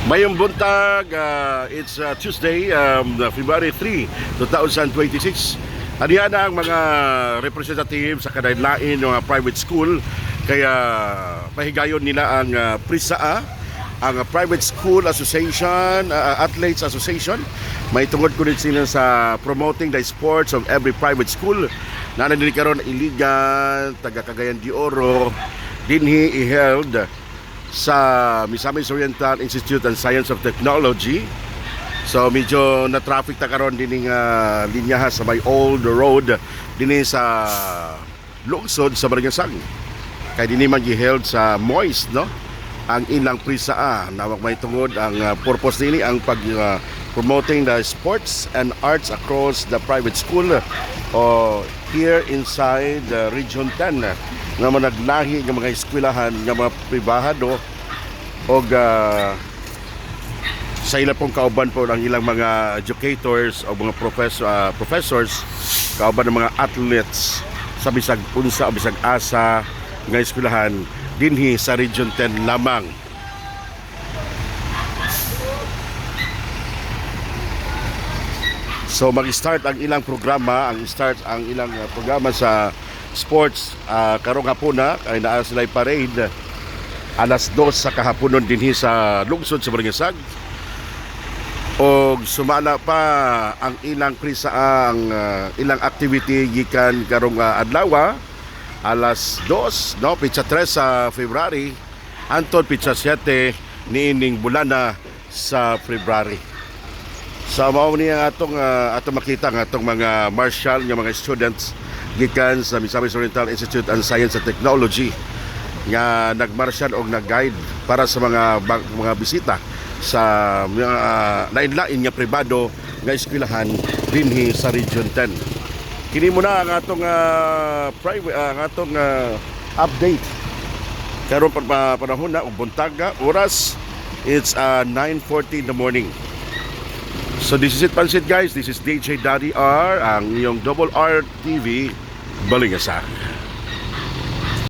Mayong buntag, it's Tuesday, February 3, 2026. Ariyan na ang mga representative sa kanaylain ng private school. Kaya pahigayon nila ang PRISA, ang Private School Association, Athletes Association. May tungod ko rin sila sa promoting the sports of every private school. Nananili karon iligan, taga Cagayan de Oro, dinhi i-held sa Misamis Oriental Institute and Science of Technology. So medyo na traffic ta karon dining linyaha sa may old road dinhi sa lungsod sa Barangay. Kay dinhi man gi-held sa Moist, no? Ang ilang PRISA na may tungod ang purpose nini ang pag promoting the sports and arts across the private school here inside Region 10 nga managlahi ng mga eskwelahan ng mga pribado o sa ilang pong kauban po ng ilang mga educators o mga professors, kauban ng mga athletes sa bisag unsa o bisag asa ng eskwelahan dinhi sa Region 10 lamang. So mag-start ang ilang programa, ang ilang programa sa sports karong hapon na ay naa sila'y parade alas 2 sa kahaponon dinhi sa lungsod sa Barangay. O sumala pa ang ilang PRISA ang ilang activity gikan karong adlaw alas 2, no, pitsa 3 sa February anton pitsa 7 niining bulana sa February. Sa mao ni ang atong makita ng atong mga martial nga mga students gikan sa Misamis Oriental Institute and Science and Technology nga nagmarsyal o nag-guide para sa mga bisita sa mga lain-lain nga pribado nga eskwelahan dinhi sa Region 10. Kini muna ang atong update karon pa panahon na ug buntaga oras it's 9:40 in the morning. So this is it, Pansit guys. This is DJ Daddy R, ang iyong Double R TV Balingasag.